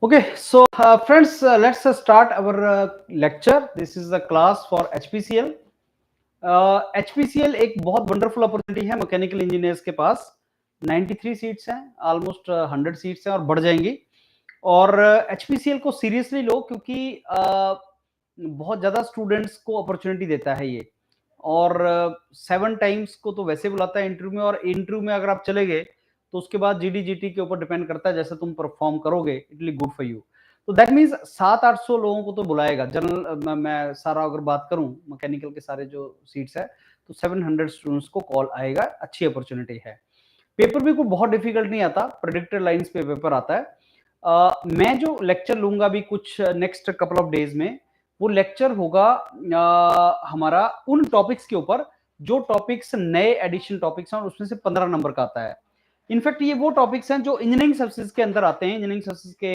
Okay, so friends, let's start our lecture. This is the class for HPCL. HPCL एक बहुत wonderful opportunity है mechanical engineers के पास। 93 seats हैं, almost 100 seats हैं और बढ़ जाएंगी। और HPCL को सीरियसली लो क्योंकि बहुत ज़्यादा स्टूडेंट्स को अपॉर्चुनिटी देता है ये। और 7 टाइम्स को तो वैसे बुलाता है इंटरव्यू में, और इंटरव्यू में अगर आप चले गए तो उसके बाद जीडी के ऊपर डिपेंड करता है जैसे तुम परफॉर्म करोगे, it will good for you. तो दैट मीन्स 700-800 लोगों को तो बुलाएगा। जनरल मैं सारा अगर बात करूं मैकेनिकल के सारे जो सीट्स है तो 700 स्टूडेंट्स को कॉल आएगा। अच्छी अपॉर्चुनिटी है। पेपर भी कोई बहुत डिफिकल्ट नहीं आता, प्रेडिक्टेड लाइंस पे पेपर आता है। मैं जो लेक्चर लूंगा भी कुछ नेक्स्ट कपल ऑफ डेज में, वो लेक्चर होगा हमारा उन टॉपिक्स के ऊपर जो टॉपिक्स नए एडिशन टॉपिक्स हैं और उसमें से 15 नंबर का आता है। इनफैक्ट ये वो टॉपिक्स हैं जो इंजीनियरिंग सर्विसेज के अंदर आते हैं। इंजीनियरिंग सर्विसेज के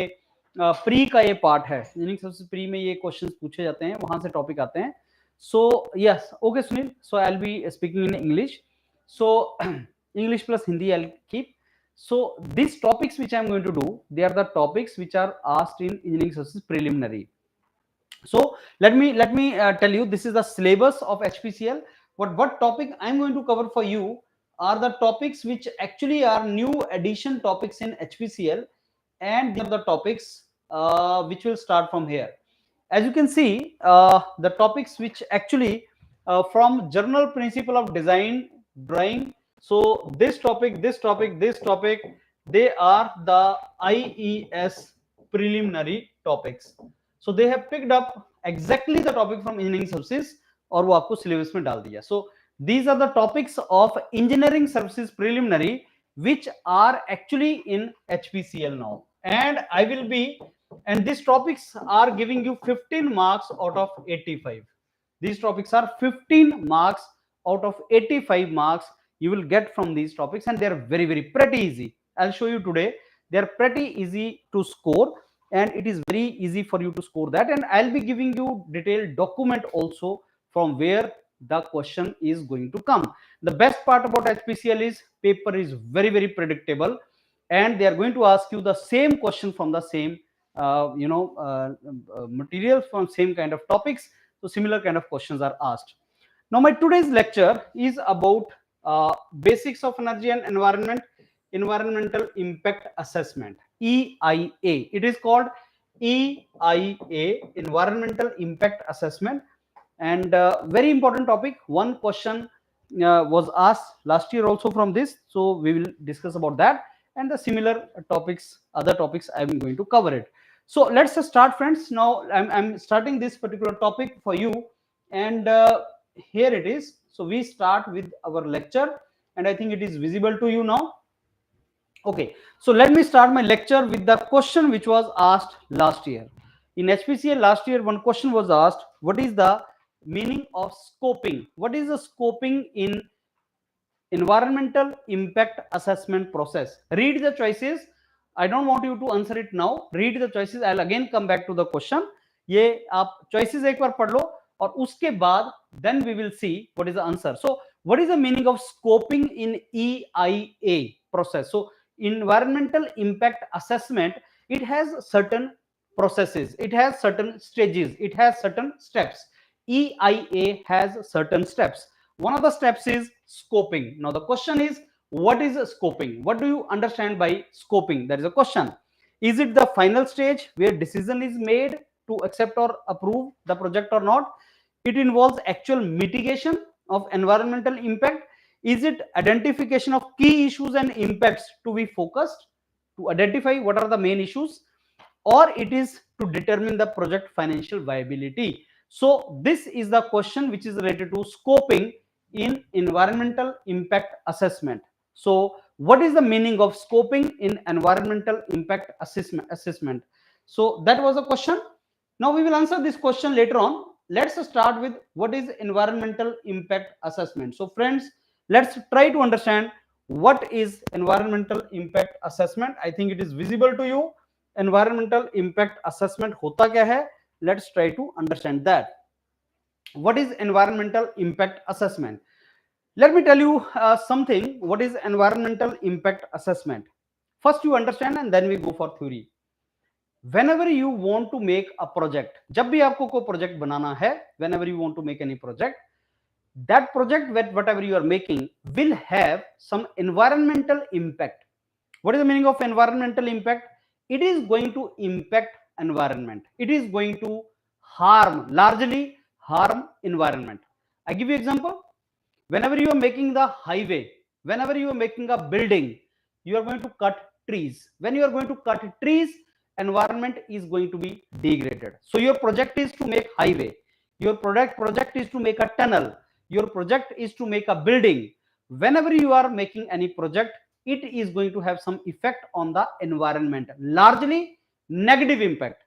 प्री का ये पार्ट है। इंजीनियरिंग सर्विसेज प्री में ये क्वेश्चंस पूछे जाते हैं, वहां से टॉपिक आते हैं। So yes, okay Sunil, so I will be speaking in English. So English plus Hindi I'll keep. So these topics which I'm going to do, they are the topics which are asked in engineering services preliminary. So let me tell you, this is the syllabus of HPCL. What topic I'm going to cover for you are the topics which actually are new addition topics in HPCL, and these are the topics which will start from here. As you can see, the topics which actually from general principle of design drawing. So this topic, they are the IES preliminary topics. So they have picked up exactly the topic from engineering services और वो आपको syllabus में डाल दिया. So these are the topics of engineering services preliminary which are actually in HPCL now, and I will be, and these topics are giving you 15 marks out of 85. These topics are 15 marks out of 85 marks you will get from these topics, and they are very pretty easy. I'll show you today. They are pretty easy to score, and it is very easy for you to score that. And I'll be giving you detailed document also from where the question is going to come. The best part about HPCL is paper is very predictable, and they are going to ask you the same question from the same material, from same kind of topics. So similar kind of questions are asked. Now my today's lecture is about basics of energy and environment, environmental impact assessment, EIA. It is called EIA, environmental impact assessment, and very important topic. One question was asked last year also from this, so we will discuss about that, and the similar topics, other topics I am going to cover it. So let's start, friends. Now I'm starting this particular topic for you, and here it is. So we start with our lecture, and I think it is visible to you now. Okay, so let me start my lecture with the question which was asked last year. In HPCL last year, one question was asked: what is the meaning of scoping? What is the scoping in environmental impact assessment process? Read the choices. I don't want you to answer it now. Read the choices. I'll again come back to the question. ये आप choices एक बार पढ़ लो, और उसके बाद then we will see what is the answer. So what is the meaning of scoping in EIA process? So environmental impact assessment, it has certain processes, it has certain stages, it has certain steps. EIA has certain steps. One of the steps is scoping. Now the question is, what is scoping? What do you understand by scoping? That is a question. Is it the final stage where decision is made to accept or approve the project or not? It involves actual mitigation of environmental impact. Is it identification of key issues and impacts to be focused, to identify what are the main issues, or it is to determine the project financial viability? So this is the question which is related to scoping in environmental impact assessment. So what is the meaning of scoping in environmental impact assessment? So that was a question. Now we will answer this question later on. Let's start with what is environmental impact assessment. So friends, let's try to understand what is environmental impact assessment. I think it is visible to you. Environmental impact assessment hota kya hai? Let's try to understand that. What is environmental impact assessment? Let me tell you something. What is environmental impact assessment? First you understand, and then we go for theory. whenever you want to make a project, जब भी आपको कोई project बनाना है, whenever you want to make any project, that project, whatever you are making, will have some environmental impact. What is the meaning of environmental impact? It is going to impact environment. It is going to largely harm environment. I give you example. Whenever you are making the highway, whenever you are making a building, you are going to cut trees. When you are going to cut trees, environment is going to be degraded. So your project is to make highway, your project is to make a tunnel, your project is to make a building. Whenever you are making any project, it is going to have some effect on the environment, largely negative impact.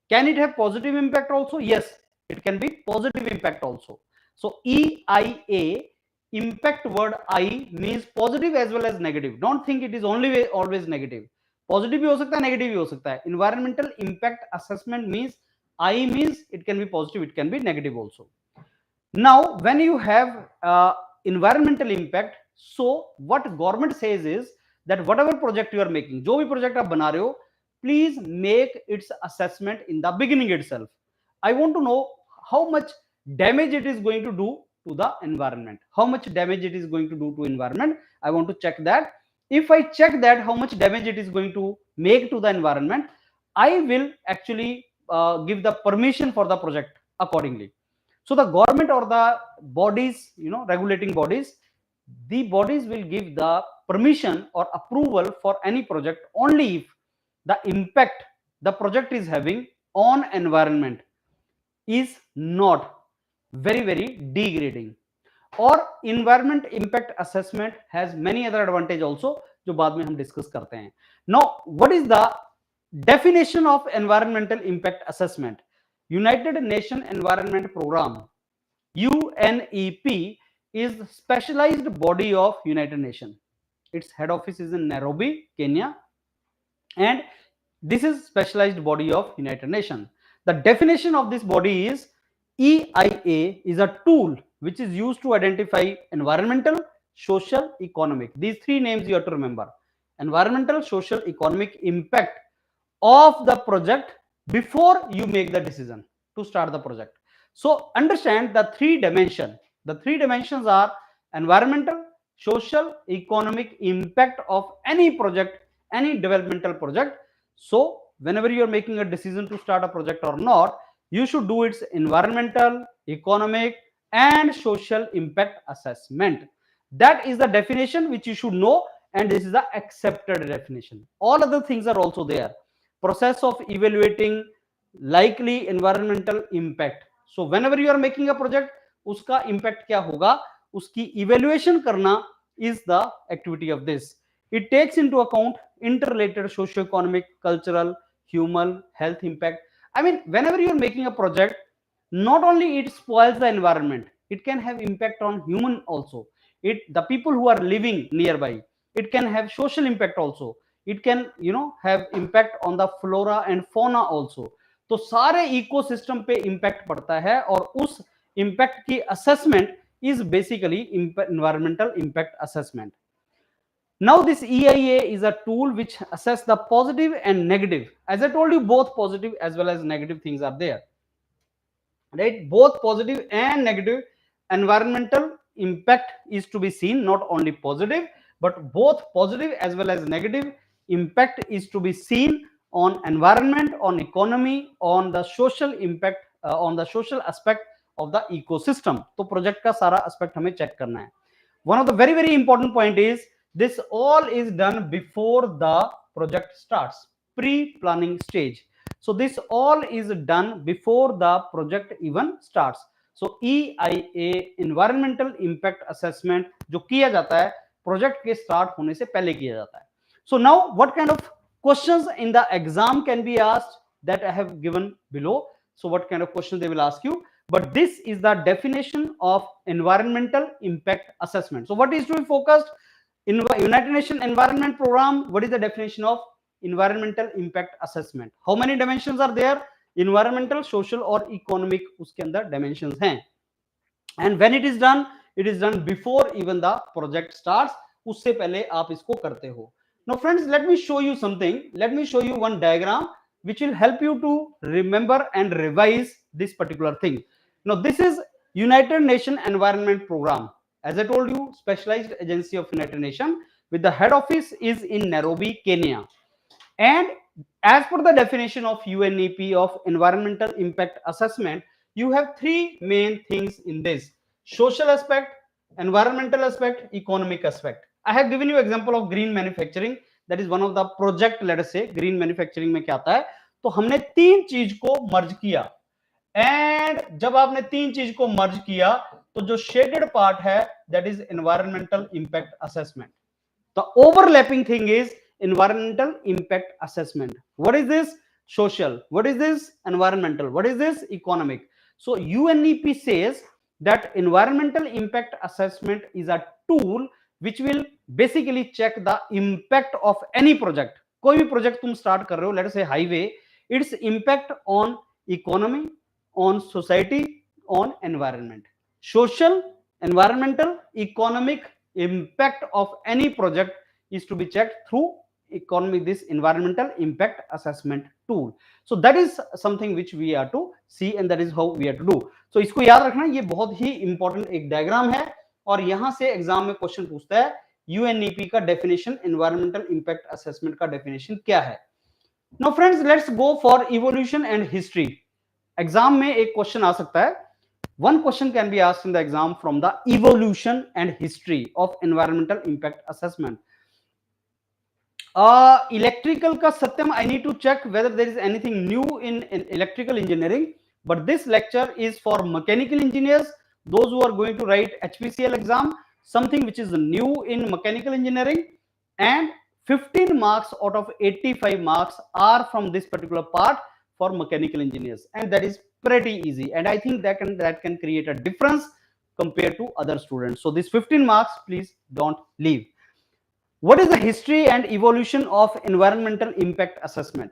Can it have positive impact also? Yes, it can be positive impact also. So EIA, impact word I means positive as well as negative. Don't think it is only always negative. Positive भी हो सकता है, negative भी हो सकता है. Environmental impact assessment means I means it can be positive, it can be negative also. Now, when you have environmental impact, so what government says is that whatever project you are making, जो भी project आप बना रहे हो, please make its assessment in the beginning itself. I want to know how much damage it is going to do to the environment. How much damage it is going to do to environment? I want to check that. If I check that how much damage it is going to make to the environment, I will actually give the permission for the project accordingly. So the government or the bodies, regulating bodies, the bodies will give the permission or approval for any project only if the impact the project is having on environment is not very degrading. और environment impact assessment has many other advantage also, जो बाद में हम discuss करते हैं. Now, what is the definition of environmental impact assessment? United Nations Environment Program, UNEP, is specialized body of United Nations. Its head office is in Nairobi, Kenya, and this is specialized body of United Nations. The definition of this body is EIA is a tool which is used to identify environmental, social, economic. These three names you have to remember. Environmental, social, economic impact of the project before you make the decision to start the project. So understand the three dimensions. The three dimensions are environmental, social, economic impact of any project, any developmental project. So whenever you are making a decision to start a project or not, you should do its environmental, economic, and social impact assessment. That is the definition which you should know, and this is the accepted definition. All other things are also there. Process of evaluating likely environmental impact. So whenever you are making a project, उसका impact क्या होगा, उसकी evaluation करना is the activity of this. It takes into account interrelated socio-economic, cultural, human, health impact. I mean, whenever you are making a project, not only it spoils the environment, it can have impact on human also. The people who are living nearby, it can have social impact also. It can have impact on the flora and fauna also. तो सारे ecosystem पे impact पड़ता है, और उस impact की assessment is basically environmental impact assessment. Now this EIA is a tool which assess the positive and negative. As I told you, both positive as well as negative things are there, right? Both positive and negative environmental impact is to be seen, not only positive, but both positive as well as negative impact is to be seen on environment, on economy, on the social impact, on the social aspect of the ecosystem. तो project का सारा aspect हमें check करना है. One of the very important point is this all is done before the project starts, pre-planning stage. So this all is done before the project even starts. So EIA, environmental impact assessment, जो किया जाता है project के start होने से पहले किया जाता है. So now what kind of questions in the exam can be asked, that I have given below. So what kind of questions they will ask you? But this is the definition of environmental impact assessment. So what is to be focused in United Nations Environment Program? What is the definition of environmental impact assessment? How many dimensions are there? Environmental, social और economic उसके अंदर dimensions हैं. And when it is done before even the project starts. उससे पहले आप इसको करते हो. Now friends, let me show you something. Let me show you one diagram which will help you to remember and revise this particular thing. Now this is United Nations Environment Program. As I told you, specialized agency of United Nations with the head office is in Nairobi, Kenya. And as per the definition of UNEP of environmental impact assessment, you have three main things in this: social aspect, environmental aspect, economic aspect. I have given you example of green manufacturing. That is one of the project. Let us say green manufacturing में क्या आता है, तो हमने तीन चीज को मर्ज किया, एंड जब आपने तीन चीज को मर्ज किया तो जो शेडेड पार्ट है that is environmental impact assessment. The overlapping thing is environmental impact assessment. What is this? Social. What is this? Environmental. What is this? Economic. So UNEP says that environmental impact assessment is a tool which will basically check the impact of any project. कोई भी project तुम start कर रहे हो, let us से highway, its impact on economy, on society, on environment. Social, environmental, economic impact of any project is to be checked through economic, this environmental impact assessment tool. So that is something which we are to see, and that is how we are to do. So इसको याद रखना, ये बहुत ही important एक diagram है, और यहां से एग्जाम में क्वेश्चन पूछता है यूएनईपी का डेफिनेशन, एनवायरमेंटल इंपैक्ट असेसमेंट का डेफिनेशन क्या है. Now friends, let's go for evolution and history. Exam में एक क्वेश्चन आ सकता है. One question can be asked in the exam from the evolution and history of environmental impact assessment. Electrical ka satyam, I need to check whether there is anything new in electrical engineering, but this lecture is for mechanical engineers, those who are going to write HPCL exam, something which is new in mechanical engineering, and 15 marks out of 85 marks are from this particular part for mechanical engineers, and that is pretty easy, and I think that can create a difference compared to other students. So this 15 marks, please don't leave. What is the history and evolution of environmental impact assessment?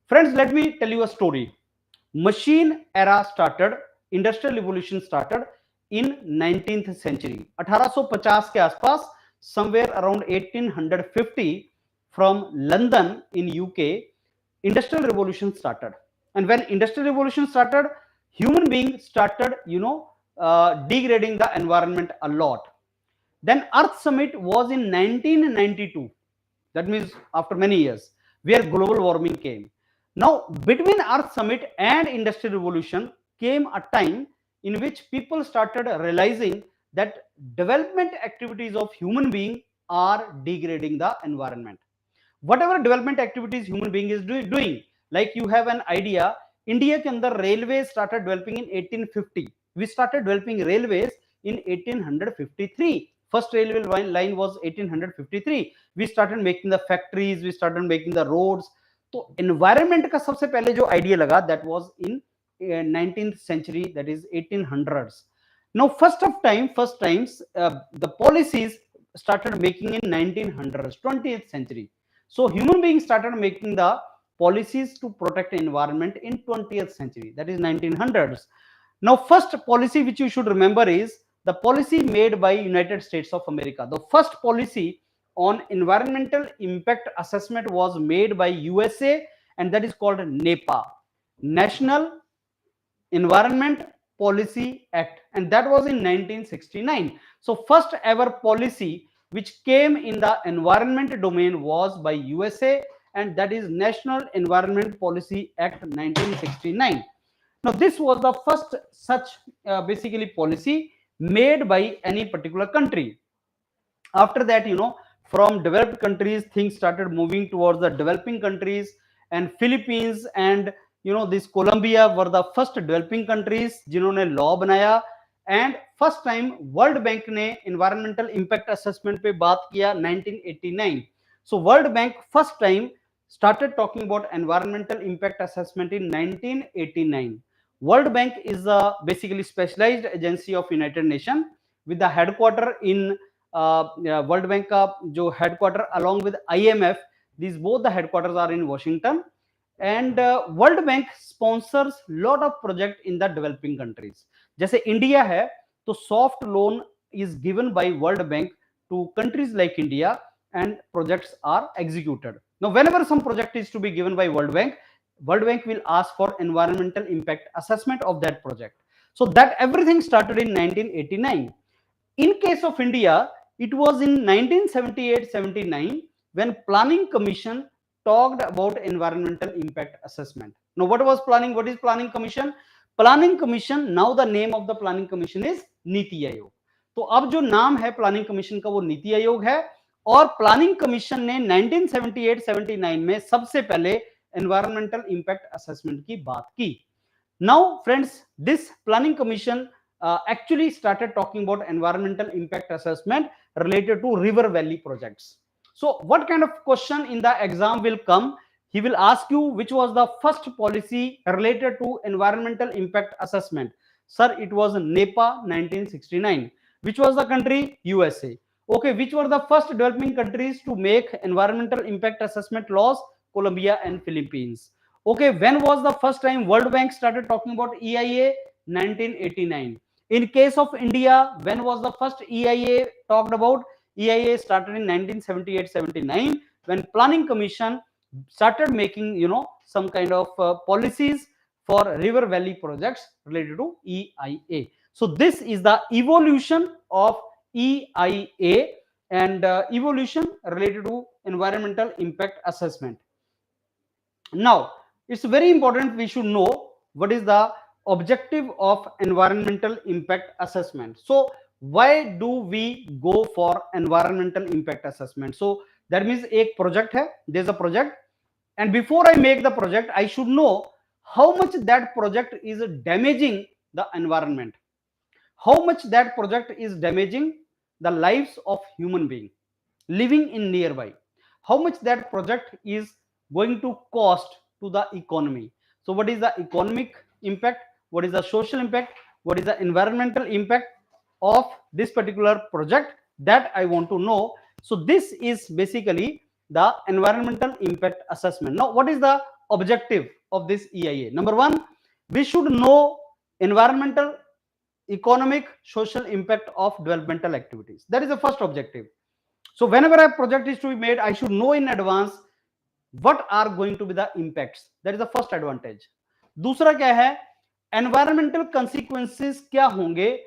Friends, let me tell you a story. Machine era started, industrial revolution started in 19th century. 1850 के आसपास, somewhere around 1850, from London in UK, industrial revolution started. And when industrial revolution started, human beings started, degrading the environment a lot. Then Earth Summit was in 1992. That means after many years, where global warming came. Now, between Earth Summit and industrial revolution came a time in which people started realizing that development activities of human being are degrading the environment. Whatever development activities human being is doing, like you have an idea, India के अंदर railways started developing in 1850. We started developing railways in 1853. First railway line was 1853. We started making the factories, we started making the roads. तो environment का सबसे पहले जो idea लगा, that was in 19th century, that is 1800s. Now first times the policies started making in 1900s, 20th century. So human beings started making the policies to protect environment in 20th century, that is 1900s. Now first policy which you should remember is the policy made by United States of America. The first policy on environmental impact assessment was made by USA, and that is called NEPA, National Environment Policy Act, and that was in 1969. So first ever policy which came in the environment domain was by USA, and that is National Environment Policy Act 1969. Now this was the first such basically policy made by any particular country. After that, from developed countries, things started moving towards the developing countries, and Philippines and this Colombia were the first developing countries जिन्होंने law बनाया. And first time World Bank ने environmental impact assessment पे बात किया 1989. So World Bank first time started talking about environmental impact assessment in 1989. World Bank is a basically specialized agency of United Nations with the headquarter in World Bank का जो headquarter along with IMF, these both the headquarters are in Washington. And World Bank sponsors lot of project in the developing countries. जैसे India है तो soft loan is given by World Bank to countries like India, and projects are executed. Now whenever some project is to be given by World Bank, World Bank will ask for environmental impact assessment of that project. So that everything started in 1989. In case of India, it was in 1978-79 when Planning Commission talked about environmental impact assessment. Now, what was planning? What is Planning Commission? Planning Commission, now the name of the Planning Commission is NITI Aayog. तो अब जो नाम है planning commission का वो नीति आयोग है, और planning commission ने 1978-79 में सबसे पहले एनवायरमेंटल इम्पैक्ट असेसमेंट की बात की. Now, friends, this planning commission actually started talking about environmental impact assessment related to river valley projects. So, what kind of question in the exam will come? He will ask you which was the first policy related to environmental impact assessment. Sir, it was NEPA 1969. Which was the country? USA. Okay, which were the first developing countries to make environmental impact assessment laws? Colombia and Philippines. Okay, when was the first time World Bank started talking about EIA? 1989. In case of India, when was the first EIA talked about? EIA started in 1978-79 when Planning Commission started making, some kind of policies for river valley projects related to EIA. So this is the evolution of EIA and evolution related to environmental impact assessment. Now, it's very important we should know what is the objective of environmental impact assessment. So, why do we go for environmental impact assessment? So, that means एक project है, there's a project, and before I make the project, I should know how much that project is damaging the environment, how much that project is damaging the lives of human being living in nearby, how much that project is going to cost to the economy. So what is the economic impact, what is the social impact, what is the environmental impact of this particular project, that I want to know. So this is basically the environmental impact assessment. Now what is the objective of this EIA? Number one, we should know environmental, economic, social impact of developmental activities. That is the first objective. So whenever a project is to be made, I should know in advance what are going to be the impacts. That is the first advantage. दूसरा क्या है? Environmental consequences क्या होंगे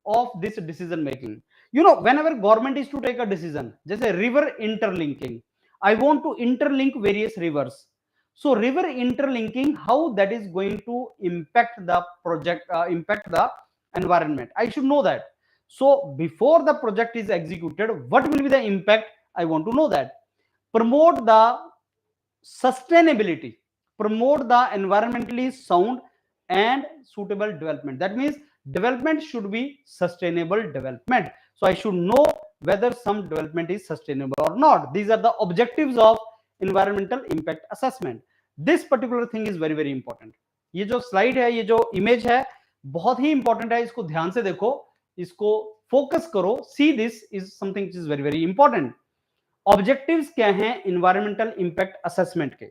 of this decision making. Whenever government is to take a decision, जैसे river interlinking, I want to interlink various rivers. So river interlinking, how that is going to impact the project, impact the environment, I should know that. So before the project is executed, what will be the impact? I want to know that. Promote the sustainability, promote the environmentally sound and suitable development. That means development should be sustainable development. So I should know whether some development is sustainable or not. These are the objectives of environmental impact assessment. This particular thing is very very important. ये जो slide है, ये जो image है, बहुत ही important है. इसको ध्यान से देखो, इसको फोकस करो. See this is something which is very very important. Objectives क्या हैं इन्वायरमेंटल इंपैक्ट असेसमेंट के?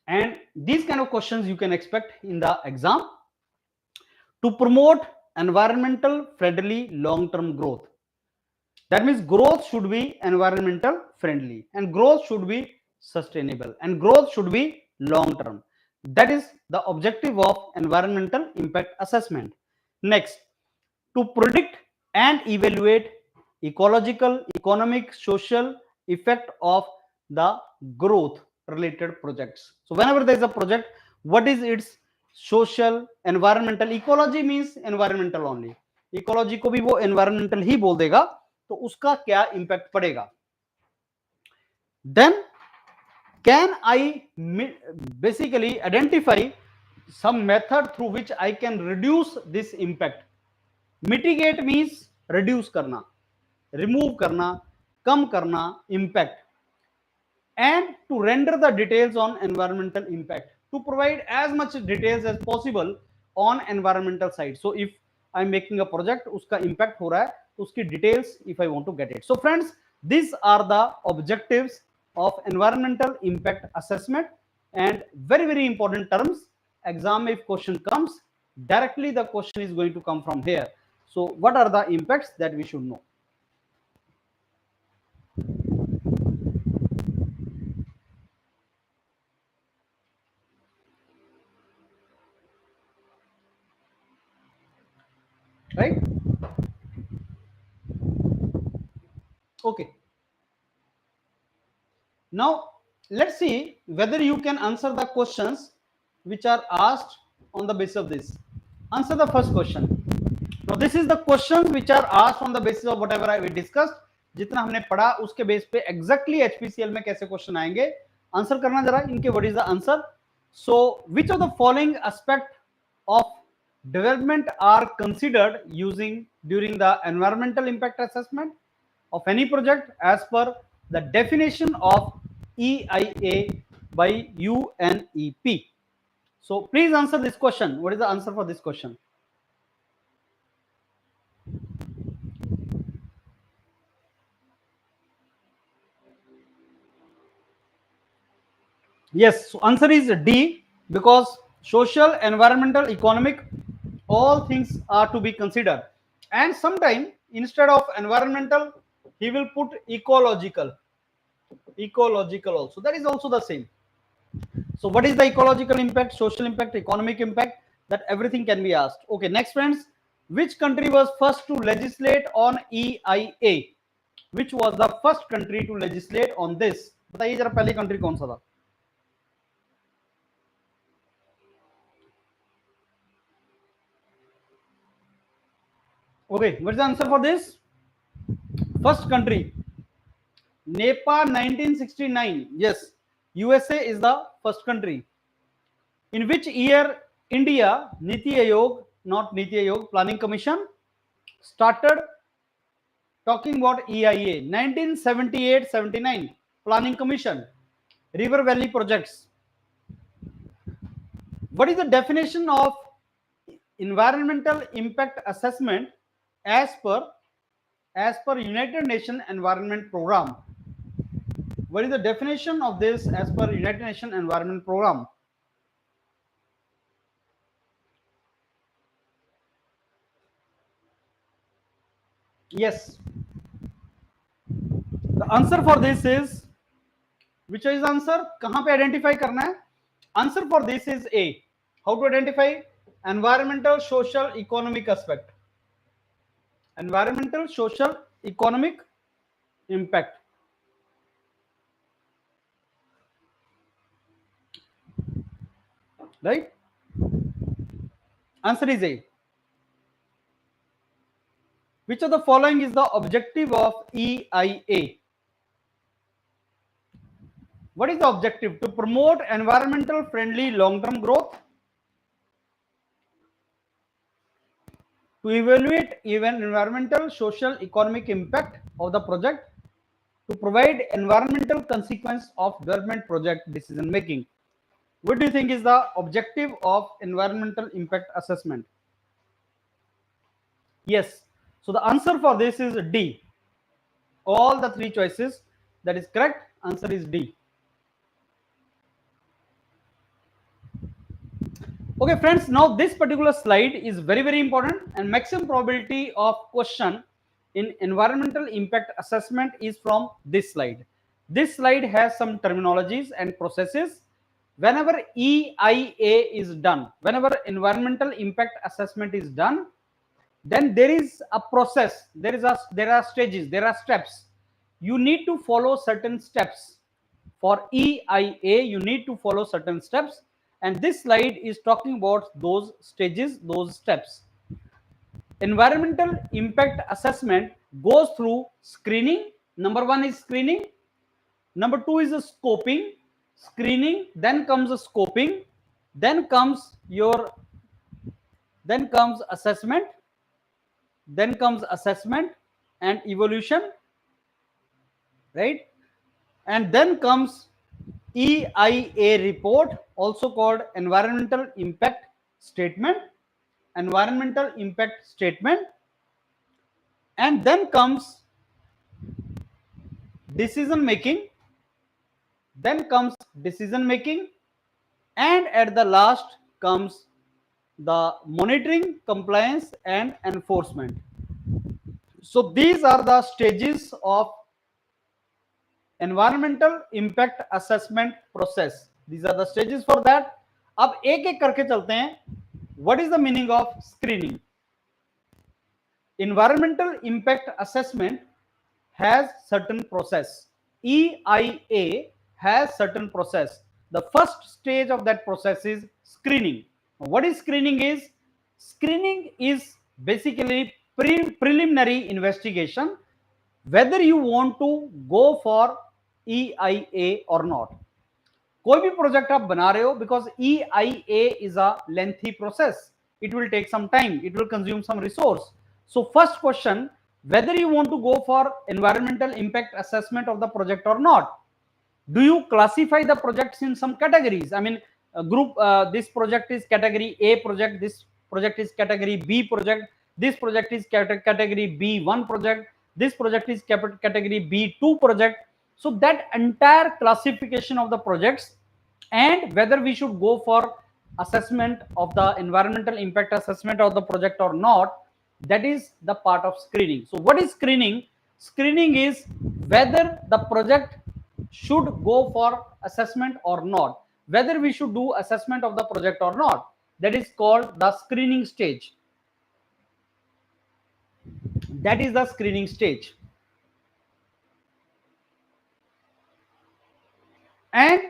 And these kind of questions you can expect in the exam. To promote environmental friendly long term growth. That means growth should be environmental friendly and growth should be sustainable and growth should be long term. That is the objective of environmental impact assessment. Next, to predict and evaluate ecological, economic, social effect of the growth related projects. So whenever there is a project, what is its social, environmental? Ecology means environmental only. Ecology को भी वो environmental ही बोल देगा, तो उसका क्या impact पड़ेगा? Then can I basically identify some method through which I can reduce this impact? Mitigate means reduce करना, remove करना, कम करना impact, and to render the details on environmental impact, to provide as much details as possible on environmental side. So if I'm making a project, उसका impact हो रहा है, तो उसकी details if I want to get it. So friends, these are the objectives of environmental impact assessment, and very very important terms. Exam if question comes, directly the question is going to come from here. So what are the impacts that we should know? right? Okay, now let's see whether you can answer the questions which are asked on the basis of this. Answer the first question. Now this is the questions which are asked on the basis of whatever we discussed. जितना हमने पढ़ा उसके base पे exactly HPCL में कैसे question आएंगे, answer करना जरा इनके. What is the answer? So which of the following aspect of development are considered using during the environmental impact assessment of any project as per the definition of EIA by UNEP. So please answer this question. What is the answer for this question? Yes, so answer is D, because social, environmental, economic, all things are to be considered. And sometime instead of environmental, he will put ecological also. That is also the same. So what is the ecological impact, social impact, economic impact? That everything can be asked. Okay, next friends, which country was first to legislate on EIA? Which was the first country to legislate on this? बताइए जरा पहले country कौन सा था? Okay, what's the answer for this? First country, Nepal 1969. Yes, USA is the first country. In which year India, Niti Aayog, not Niti Aayog, Planning Commission, started talking about EIA? 1978-79, Planning Commission, River Valley projects. What is the definition of environmental impact assessment as per United Nations Environment Program? What is the definition of this as per United Nations Environment Program? Yes, the answer for this is, which is answer? कहां पे identify करना है? Answer for this is A. How to identify? Environmental, social, economic aspect. Environmental, social, economic impact. Right? Answer is A. Which of the following is the objective of EIA? What is the objective? To promote environmental friendly long-term growth, to evaluate even environmental, social, economic impact of the project, to provide environmental consequence of development project decision making. What do you think is the objective of environmental impact assessment? Yes. So the answer for this is D. All the three choices, that is correct. Answer is D. Okay friends, now this particular slide is very important, and maximum probability of question in environmental impact assessment is from this slide. This slide has some terminologies and processes. Whenever EIA is done, whenever environmental impact assessment is done, then there is a process, there are stages, there are steps. You need to follow certain steps. For EIA, you need to follow certain steps, and this slide is talking about those stages, those steps. Environmental impact assessment goes through screening. Number one is screening. Number two is scoping. Screening, then comes scoping, then comes assessment, then comes assessment and evaluation, right? And then comes EIA report, also called environmental impact statement, and then comes decision making, and at the last comes the monitoring, compliance and enforcement. So these are the stages of environmental impact assessment process. These are the stages for that. अब एक एक करके चलते हैं. What is the meaning of screening? environmental impact assessment has certain process. EIA has certain process. The first stage of that process is screening. What is screening is? Screening is basically preliminary investigation whether you want to go for EIA or not. कोई भी project आप बना रहे हो, because EIA is a lengthy process, it will take some time, it will consume some resource. So first question, whether you want to go for environmental impact assessment of the project or not. Do you classify the projects in some categories? I mean, this project is category A project, this project is category B project, this project is category B1 project, this project is category B2 project. So that entire classification of the projects and whether we should go for assessment of the environmental impact assessment of the project or not, that is the part of screening. So what is screening? Screening is whether the project should go for assessment or not, whether we should do assessment of the project or not. That is called the screening stage. That is the screening stage. And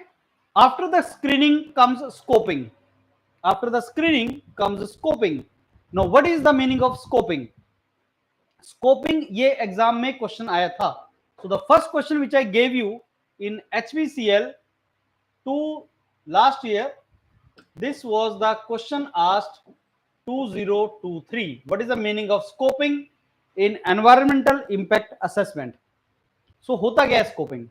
after the screening comes scoping. After the screening comes scoping. Now what is the meaning of scoping? Scoping ये exam में question आया था. So the first question which I gave you in HPCL to last year, this was the question asked 2023. What is the meaning of scoping in environmental impact assessment? So होता क्या है scoping?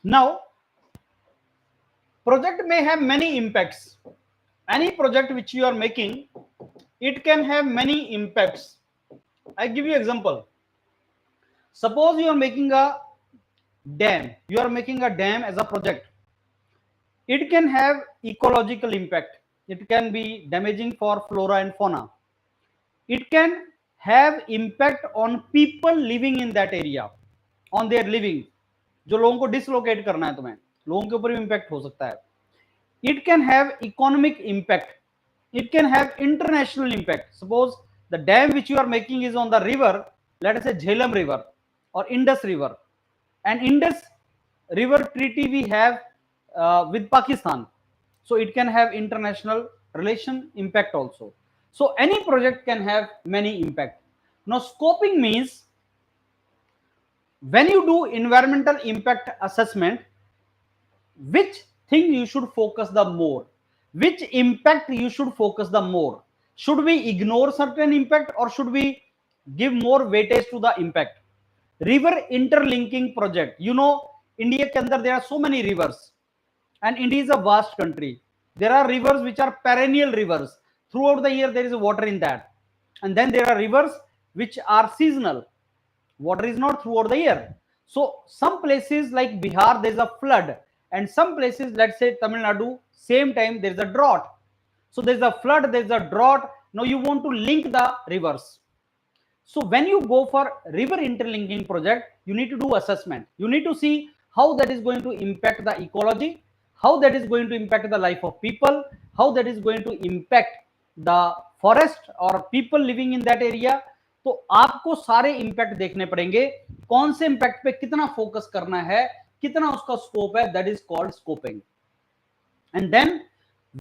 Now, project may have many impacts. Any project which you are making, it can have many impacts. I give you example. Suppose you are making a dam. You are making a dam as a project. It can have ecological impact. It can be damaging for flora and fauna. It can have impact on people living in that area, on their living. जो लोगों को dislocate करना है तुम्हें, लोगों के ऊपर भी इम्पैक्ट हो सकता है. It can have economic impact. It can have international impact. Suppose the dam which you are making is on the river, let us say Jhelum river or Indus river, and Indus river treaty we have with Pakistan, so it can have international relation impact also. So any project can have many impact. Now scoping means when you do environmental impact assessment, which thing you should focus the more, which impact you should focus the more. Should we ignore certain impact or should we give more weightage to the impact? River interlinking project, you know, India ke andar there are so many rivers and India is a vast country. There are rivers which are perennial rivers, throughout the year there is water in that, and then there are rivers which are seasonal, water is not throughout the year. So some places like Bihar there is a flood, and some places, let's say Tamil Nadu, same time there is a drought. So there is a flood, there is a drought. Now you want to link the rivers. So when you go for river interlinking project, you need to do assessment. You need to see how that is going to impact the ecology, how that is going to impact the life of people, how that is going to impact the forest or people living in that area. तो आपको सारे impact देखने पड़ेंगे, कौन से impact पे कितना focus करना है, कितना उसका स्कोप है. That is called scoping. And then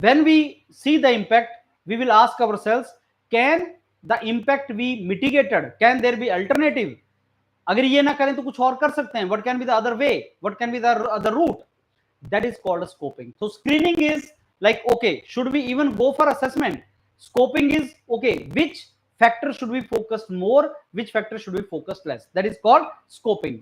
when we see the impact, we will ask ourselves, can the impact be mitigated? Can there be alternative? अगर ये ना करें तो कुछ और कर सकते हैं. What can be the other way? What can be the other route? That is called scoping. So screening is like, okay, should we even go for assessment? Scoping is, okay, which factor should we focus more, which factor should we focus less? That is called scoping.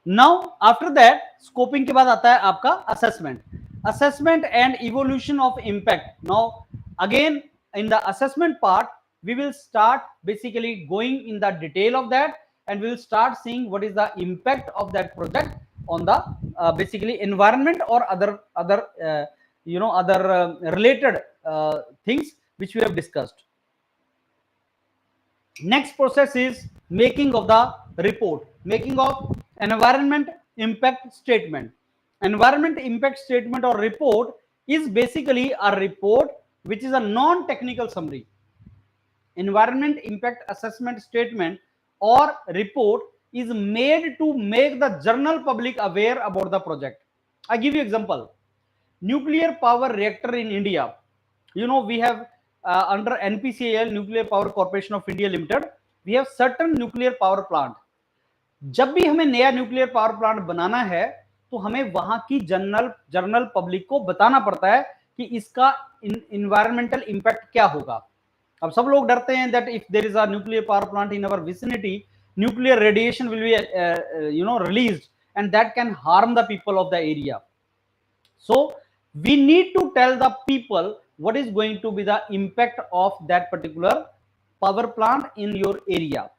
Now after that, scoping के बाद आता है आपका assessment. Assessment and evolution of impact. Now again in the assessment part, we will start basically going in the detail of that, and we will start seeing what is the impact of that project on the basically environment or other related things which we have discussed. Next process is making of the report, making of environment impact statement. Environment impact statement or report is basically a report which is a non-technical summary. Environment impact assessment statement or report is made to make the general public aware about the project. I give you example. Nuclear power reactor in India. You know, we have under NPCL, Nuclear Power Corporation of India Limited, we have certain nuclear power plant. जब भी हमें नया nuclear power plant बनाना है तो हमें वहां की general public को बताना पड़ता है कि इसका इन्वायरमेंटल इम्पैक्ट क्या होगा. अब सब लोग डरते हैं that if there is a nuclear power plant in our vicinity, nuclear radiation will be released and that can harm the people of the area. So we need to tell the people what is going to be the impact of that particular power plant in your area.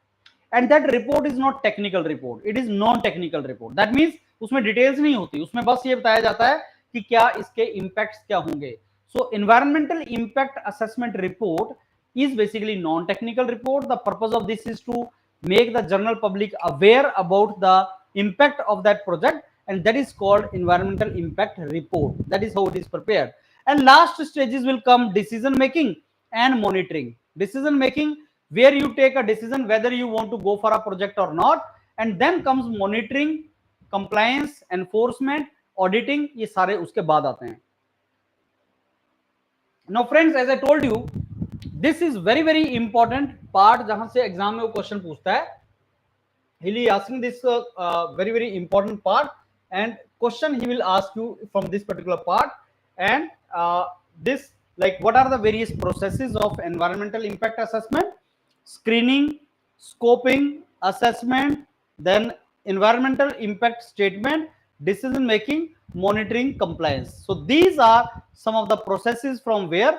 And that report is not technical report, it is non-technical report. That means उसमें details नहीं होती, उसमें बस ये बताया जाता है कि क्या इसके impacts क्या होंगे. So environmental impact assessment report is basically non-technical report. The purpose of this is to make the general public aware about the impact of that project, and that is called environmental impact report. That is how it is prepared. And last stages will come decision making and monitoring. Decision making, where you take a decision whether you want to go for a project or not, and then comes monitoring, compliance, enforcement, auditing. ये सारे उसके बाद आते हैं. Now friends, as I told you, this is very important part जहां से exam में वो क्वेश्चन पूछता है. He will asking this very important part, and question he will ask you from this particular part. And this, like, what are the various processes of environmental impact assessment? Screening, scoping, assessment, then environmental impact statement, decision making, monitoring, compliance. So these are some of the processes from where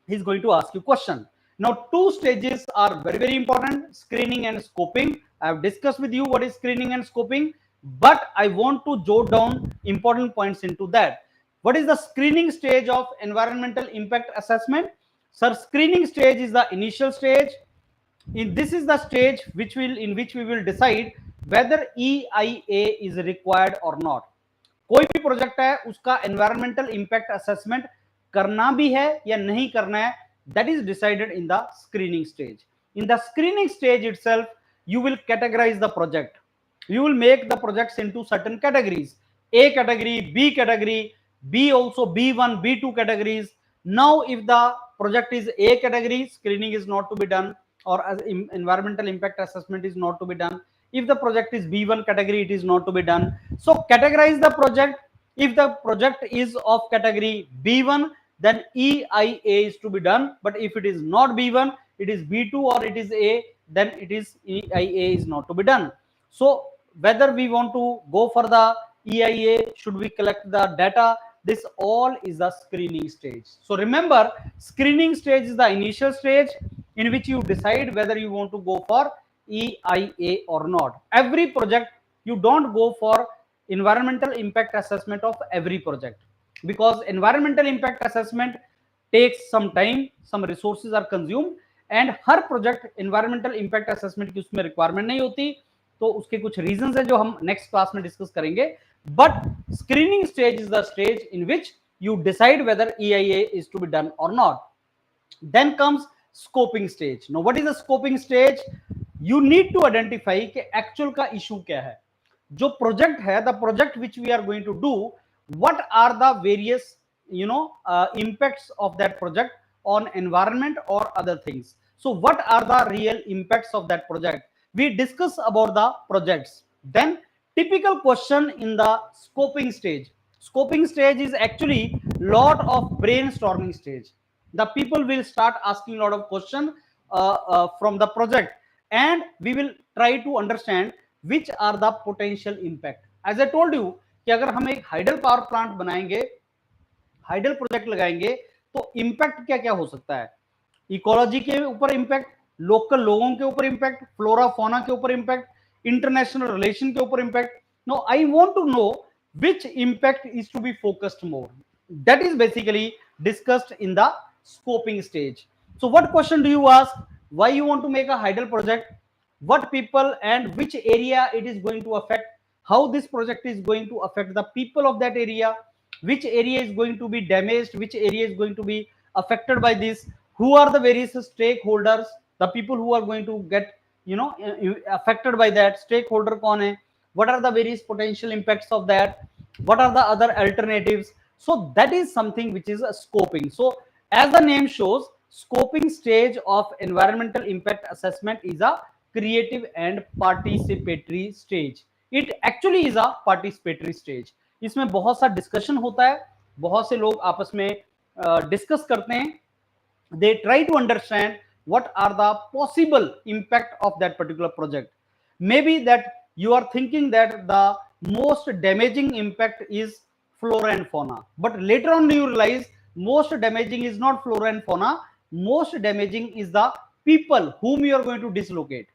he's going to ask you question. Now two stages are very important: screening and scoping. I have discussed with you what is screening and scoping, but I want to jot down important points into that. What is the screening stage of environmental impact assessment? Sir, screening stage is the initial stage. This is the stage in which we will decide whether EIA is required or not. कोई भी project है उसका environmental impact assessment करना भी है या नहीं करना है, that is decided in the screening stage. In the screening stage itself, you will categorize the project. You will make the projects into certain categories: A category, B category, B also B1, B2 categories. Now if the project is A category, screening is not to be done, or environmental impact assessment is not to be done. If the project is B1 category, it is not to be done. So categorize the project. If the project is of category B1, then EIA is to be done. But if it is not B1, it is B2 or it is A, then it is EIA is not to be done. So whether we want to go for the EIA, should we collect the data, this all is the screening stage. So remember, screening stage is the initial stage in which you decide whether you want to go for EIA or not. Every project, you don't go for environmental impact assessment of every project, because environmental impact assessment takes some time, some resources are consumed, and her project environmental impact assessment की उसमें requirement नहीं होती. तो उसके कुछ reasons हैं जो हम next class में discuss करेंगे. But screening stage is the stage in which you decide whether EIA is to be done or not. Then comes scoping stage. Now what is the scoping stage? You need to identify कि actual का issue क्या है. जो project है, the project which we are going to do, what are the various impacts of that project on environment or other things. So what are the real impacts of that project? We discuss about the projects. Then typical question in the scoping stage. Scoping stage is actually lot of brainstorming stage. The people will start asking a lot of questions from the project, and we will try to understand which are the potential impact. As I told you कि अगर हम एक hydel power plant बनाएंगे, hydel project लगाएंगे, तो impact क्या क्या हो सकता है. इकोलॉजी के ऊपर इम्पैक्ट, लोकल लोगों के ऊपर इम्पैक्ट, फ्लोरा फोना के ऊपर इम्पैक्ट, इंटरनेशनल रिलेशन के ऊपर impact. No I want to know which impact is to be focused more. That is basically discussed in the scoping stage. So what question do you ask? Why you want to make a hydel project? What people and which area it is going to affect? How this project is going to affect the people of that area? which area is going to be damaged, which area is going to be affected by this, who are the various stakeholders, the people who are going to get affected by that, stakeholder kaun hai, what are the various potential impacts of that, what are the other alternatives. So that is something which is a scoping. So as the name shows, scoping stage of environmental impact assessment is a creative and participatory stage. It actually is a participatory stage. इसमें बहुत सा discussion होता है, बहुत से लोग आपस में डिस्कस करते हैं. They try to understand what are the possible impact of that particular project. Maybe that you are thinking that the most damaging impact is flora and fauna, but later on you realize most damaging is not flora and fauna, most damaging is the people whom you are going to dislocate.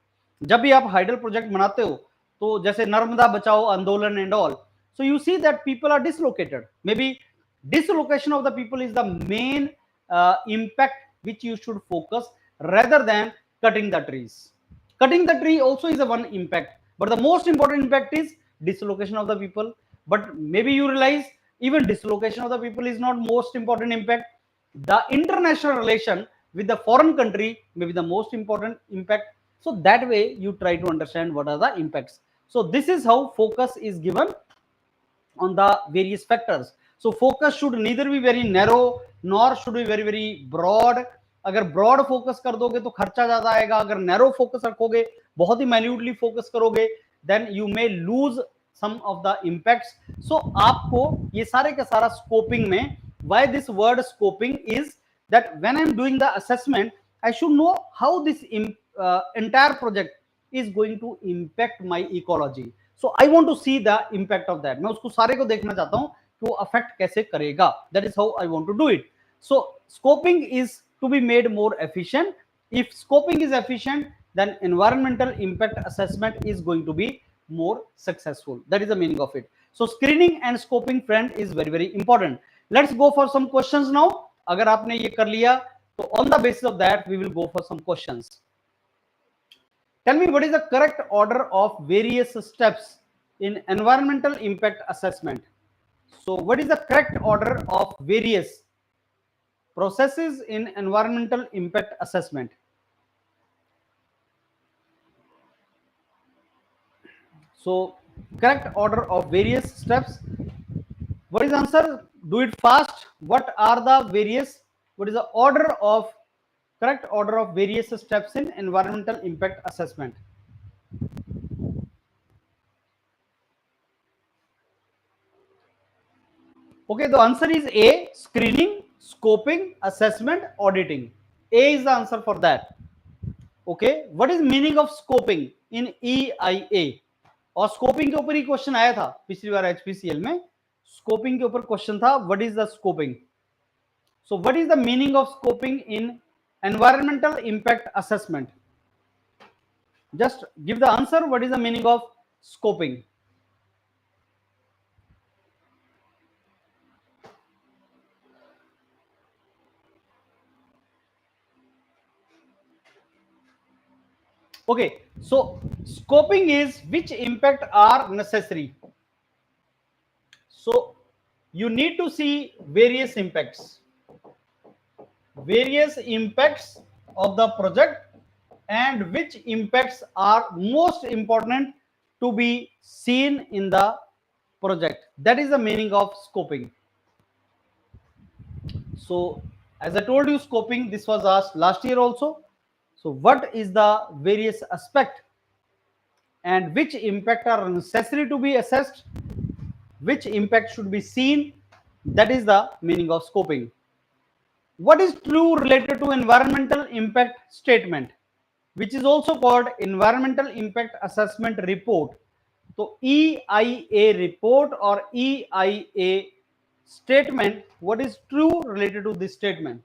जब भी आप hydel project बनाते हो, तो जैसे नर्मदा बचाओ आंदोलन and all, so you see that people are dislocated. Maybe dislocation of the people is the main impact which you should focus rather than cutting the trees. Cutting the tree also is a one impact, but the most important impact is dislocation of the people. But maybe you realize even dislocation of the people is not most important impact. The international relation with the foreign country may be the most important impact. So that way you try to understand what are the impacts. So this is how focus is given on the various factors. So focus should neither be very narrow nor should be very very broad. अगर broad focus कर दोगे तो खर्चा ज्यादा आएगा, अगर narrow focus रखोगे, बहुत ही माइन्यूटली फोकस करोगे, then you may lose some of the impacts. So आपको ये सारे का सारा स्कोपिंग में, why this word scoping is that when I am doing the assessment I should know how this entire project is going to impact my ecology. So I want to see the impact of that. मैं उसको सारे को देखना चाहता हूँ कि वो affect कैसे करेगा. That is how I want to do it. So scoping is to be made more efficient. If scoping is efficient, then environmental impact assessment is going to be more successful. That is the meaning of it. So screening and scoping, friend, is very very important. Let's go for some questions now. अगर आपने ये कर लिया तो on the basis of that we will go for some questions. Tell me what is the correct order of various steps in environmental impact assessment. So what is the correct order of various processes in environmental impact assessment? So correct order of various steps. What is the answer? Do it fast. What are the various, what is the order of, correct order of various steps in environmental impact assessment? Okay, the answer is A, screening, scoping, assessment, auditing. A is the answer for that. Okay, what is meaning of scoping in EIA? और scoping के ऊपर ही question आया था पिछली बार HPCL में. Scoping के ऊपर question था, what is the scoping. So what is the meaning of scoping in environmental impact assessment? Just give the answer. What is the meaning of scoping? Okay, so scoping is which impact are necessary. So you need to see various impacts of the project and which impacts are most important to be seen in the project. That is the meaning of scoping. So as I told you, scoping, this was asked last year also. So what is the various aspect and which impact are necessary to be assessed, which impact should be seen? That is the meaning of scoping. What is true related to environmental impact statement, which is also called environmental impact assessment report? So EIA report or EIA statement, what is true related to this statement?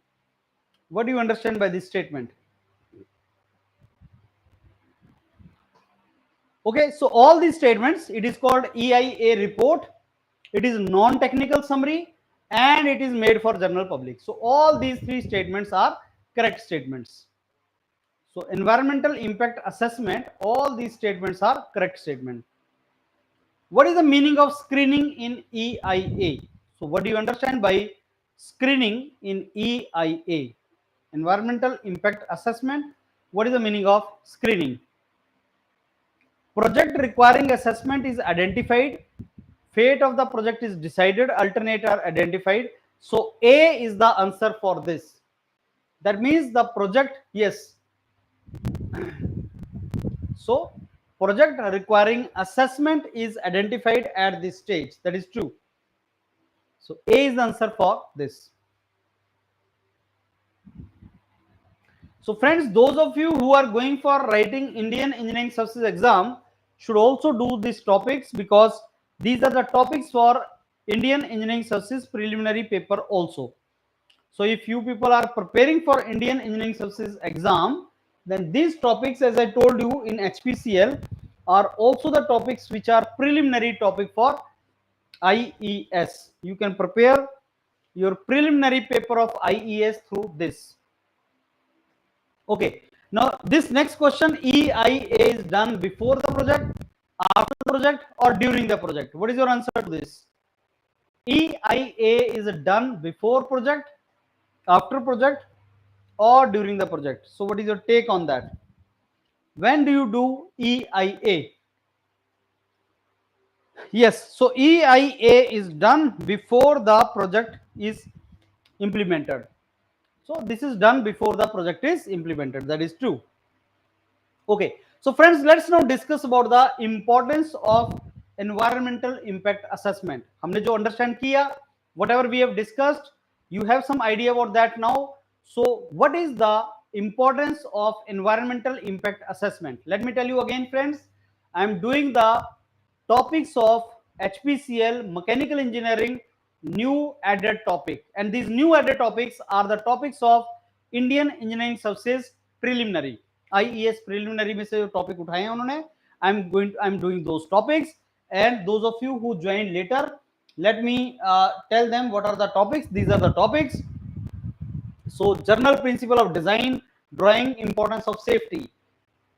What do you understand by this statement? Okay, so all these statements, it is called EIA report. It is non-technical summary and it is made for general public. So all these three statements are correct statements. So environmental impact assessment, all these statements are correct statement. What is the meaning of screening in EIA? So what do you understand by screening in EIA? Environmental Impact Assessment. What is the meaning of screening? Project requiring assessment is identified. Fate of the project is decided. Alternate are identified. So A is the answer for this. That means the project, yes. So project requiring assessment is identified at this stage. That is true. So A is the answer for this. So friends, those of you who are going for writing Indian Engineering Services exam should also do these topics, because these are the topics for Indian Engineering Services preliminary paper also. So if you people are preparing for Indian Engineering Services exam, then these topics, as I told you in HPCL, are also the topics which are preliminary topic for IES. You can prepare your preliminary paper of IES through this. Okay, now this next question, EIA is done before the project, after the project, or during the project? What is your answer to this? EIA is done before project, after project, or during the project? So what is your take on that? When do you do EIA? Yes, so EIA is done before the project is implemented. So this is done before the project is implemented. That is true. Okay, so friends, let's now discuss about the importance of environmental impact assessment. हमने जो understand किया, whatever we have discussed, you have some idea about that now. So what is the importance of environmental impact assessment? Let me tell you again, friends. I am doing the topics of HPCL mechanical engineering new added topic, and these new added topics are the topics of Indian Engineering Services preliminary. IES preliminary में से जो topic उठाए हैं उन्होंने, I'm doing those topics, and those of you who joined later, let me tell them what are the topics. These are the topics. So general principle of design, drawing, importance of safety,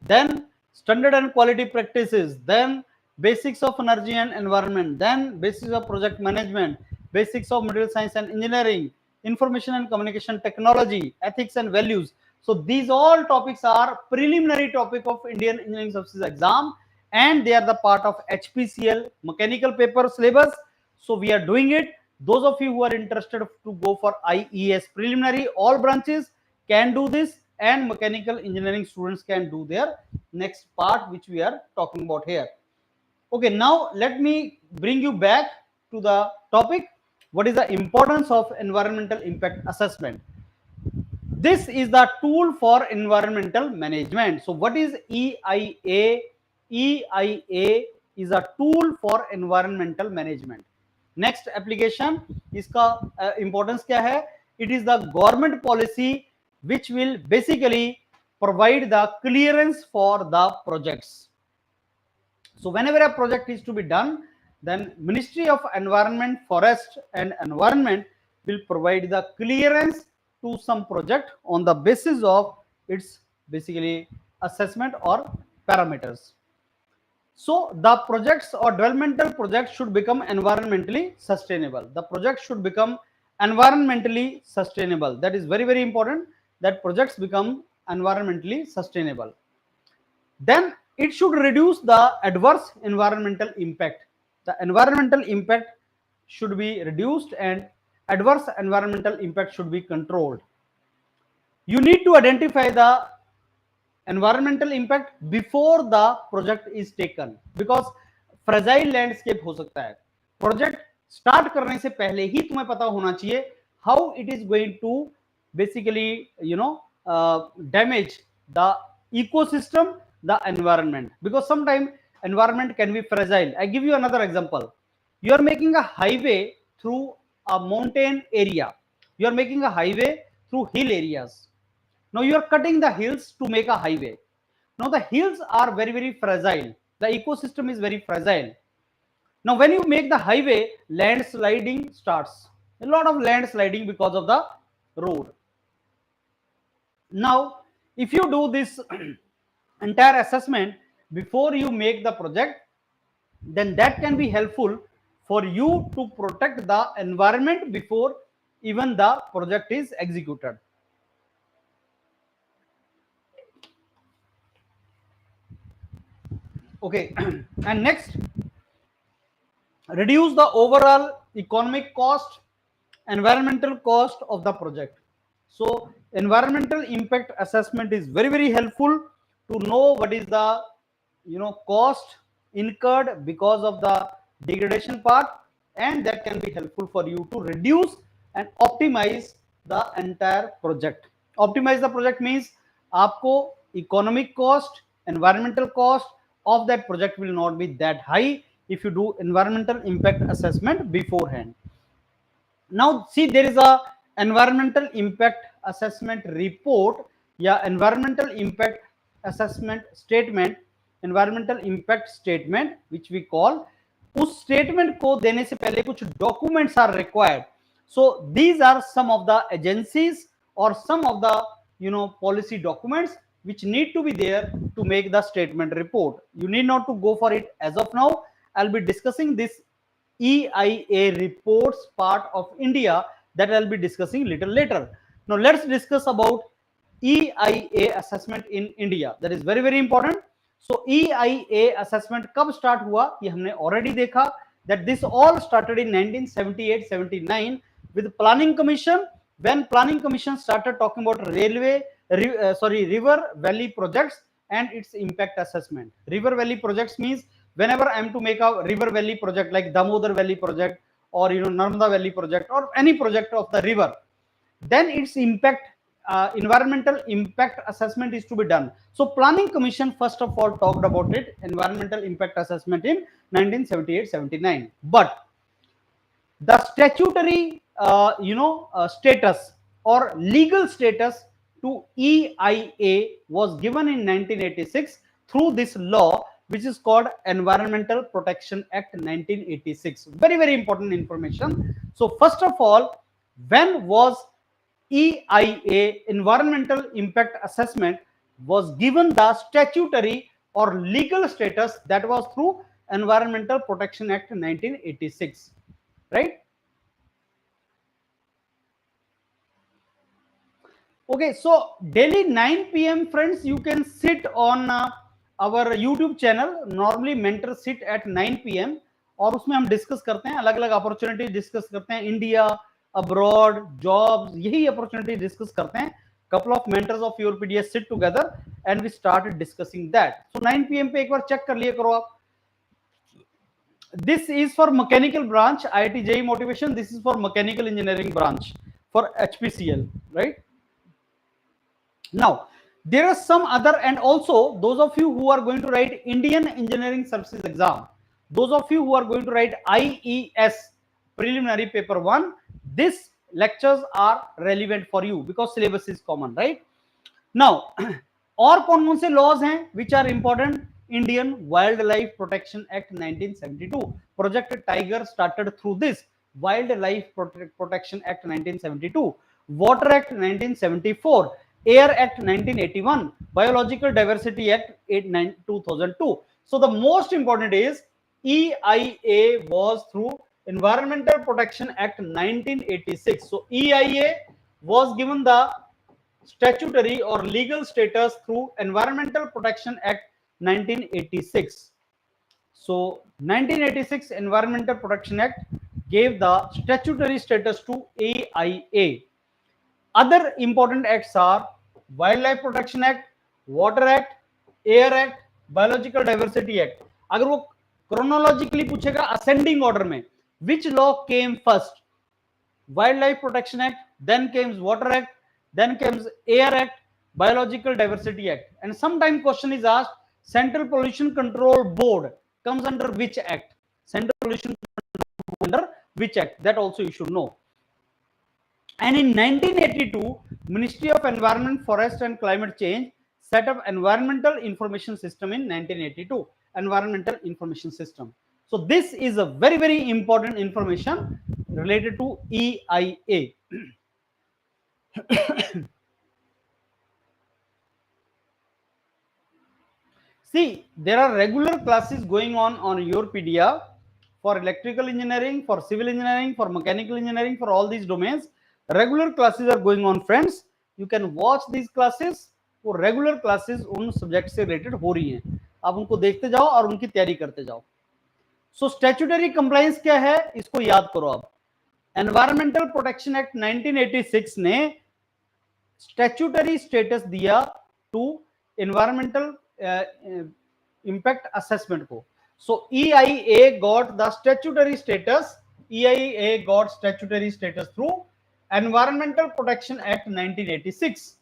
then standard and quality practices, then basics of energy and environment, then basics of project management, basics of material science and engineering, information and communication technology, ethics and values. So these all topics are preliminary topic of Indian Engineering Services exam, and they are the part of HPCL mechanical paper syllabus. So we are doing it. Those of you who are interested to go for IES preliminary, all branches can do this, and mechanical engineering students can do their next part, which we are talking about here. Okay, now let me bring you back to the topic. What is the importance of environmental impact assessment? This is the tool for environmental management. So what is EIA? EIA is a tool for environmental management. Next application, इसका importance क्या है? It is the government policy which will basically provide the clearance for the projects. So whenever a project is to be done, then Ministry of Environment, Forest and Environment will provide the clearance to some project on the basis of its basically assessment or parameters. So the projects or developmental projects should become environmentally sustainable. The project should become environmentally sustainable. That is very, very important, that projects become environmentally sustainable. Then it should reduce the adverse environmental impact. The environmental impact should be reduced and adverse environmental impact should be controlled. You need to identify the environmental impact before the project is taken, because fragile landscape हो सकता है. Project start करने से पहले ही तुम्हें पता होना चाहिए how it is going to basically damage the ecosystem, the environment, because sometimes environment can be fragile. I give you another example. You are making a highway through a mountain area. You are making a highway through hill areas. Now you are cutting the hills to make a highway. Now the hills are very, very fragile. The ecosystem is very fragile. Now when you make the highway, landsliding starts. A lot of landsliding because of the road. Now if you do this entire assessment before you make the project, then that can be helpful for you to protect the environment before even the project is executed. Okay, and next, reduce the overall economic cost, environmental cost of the project. So environmental impact assessment is very, very helpful to know what is the cost incurred because of the degradation part, and that can be helpful for you to reduce and optimize the entire project. Optimize the project means आपको economic cost, environmental cost of that project will not be that high if you do environmental impact assessment beforehand. Now see, there is a environmental impact assessment report या environmental impact assessment statement, environmental impact statement which we call. उस statement को देने से पहले कुछ documents are required. So these are some of the agencies or some of the policy documents which need to be there to make the statement report. You need not to go for it as of now. I'll be discussing this EIA reports part of India that I'll be discussing little later. Now let's discuss about EIA assessment in India. That is very, very important. So EIA assessment कब start हुआ ये हमने already देखा, that this all started in 1978-79 with Planning Commission, when Planning Commission started talking about river valley projects and its impact assessment. River valley projects means whenever I am to make a river valley project like Damodar Valley project or Narmada Valley project or any project of the river, then its impact environmental impact assessment is to be done. So Planning Commission first of all talked about it, environmental impact assessment in 1978-79. But the statutory status or legal status to EIA was given in 1986 through this law which is called Environmental Protection Act 1986. Very, very important information. So first of all, when was EIA, environmental impact assessment, was given the statutory or legal status? That was through Environmental Protection Act 1986, right? Okay, so daily 9 p.m. friends, you can sit on our YouTube channel. Normally mentor sit at 9 p.m. और उसमें हम discuss करते हैं, अलग अलग opportunity discuss करते हैं, India, abroad, jobs, यही अपॉर्चुनिटी डिस्कस करते हैं. couple of mentors of YourPedia sit together and we started discussing that. So 9 p.m. पे एक बार चेक कर लिया करो आप. This is for mechanical branch, IIT JEE motivation. This is for mechanical engineering branch for HPCL, right? Now there are some other, and also those of you who are going to write Indian Engineering Services exam, those of you who are going to write IES preliminary paper 1, this lectures are relevant for you because syllabus is common, right? Now और कौन-कौन से laws हैं which are important? Indian Wildlife Protection Act 1972. Project Tiger started through this. Wildlife Protection Act 1972. Water Act 1974. Air Act 1981. Biological Diversity Act 2002. So the most important is EIA was through Environmental Protection Act 1986. So EIA was given the statutory or legal status through Environmental Protection Act 1986. So 1986 Environmental Protection Act gave the statutory status to EIA. Other important acts are Wildlife Protection Act, Water Act, Air Act, Biological Diversity Act. अगर वो chronologically पूछेगा ascending order में, which law came first? Wildlife Protection Act, then comes Water Act, then comes Air Act, Biological Diversity Act. And sometimes question is asked, Central Pollution Control Board comes under which act? Central Pollution Control Board under which act? That also you should know. And in 1982, Ministry of Environment, Forest and Climate Change set up Environmental Information System in 1982. Environmental Information System. So this is a very, very important information related to EIA. See, there are regular classes going on YourPedia for electrical engineering, for civil engineering, for mechanical engineering, for all these domains. Regular classes are going on, friends. You can watch these classes. वो regular classes उन subject से related हो रही हैं, आप उनको देखते जाओ और उनकी तैयारी करते जाओ. सो स्टैट्यूटरी कंप्लायंस क्या है, इसको याद करो आप. एनवायरमेंटल प्रोटेक्शन एक्ट 1986 ने स्टैट्यूटरी स्टेटस दिया टू एनवायरमेंटल इम्पैक्ट असेसमेंट को. सो EIA got the statutory status. EIA got statutory status through Environmental Protection Act 1986.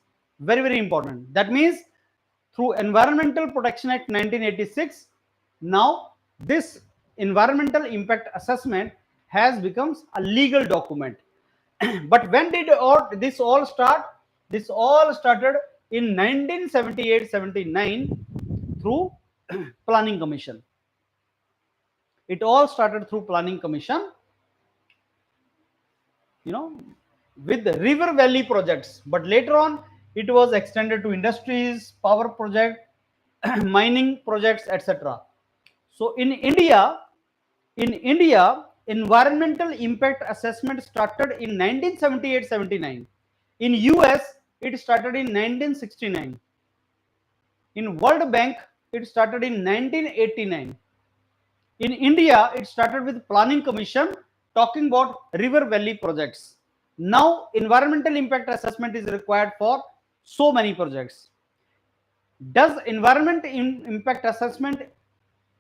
Very, very important. That means through Environmental Protection Act 1986, now this environmental impact assessment has become a legal document. But when did this all start? This all started in 1978-79 through Planning Commission. It all started through Planning Commission, with the river valley projects, but later on it was extended to industries, power project, mining projects, etc. So in India, environmental impact assessment started in 1978-79. In US, it started in 1969. In World Bank, it started in 1989. In India, it started with Planning Commission talking about river valley projects. Now, environmental impact assessment is required for so many projects. Does environmental impact assessment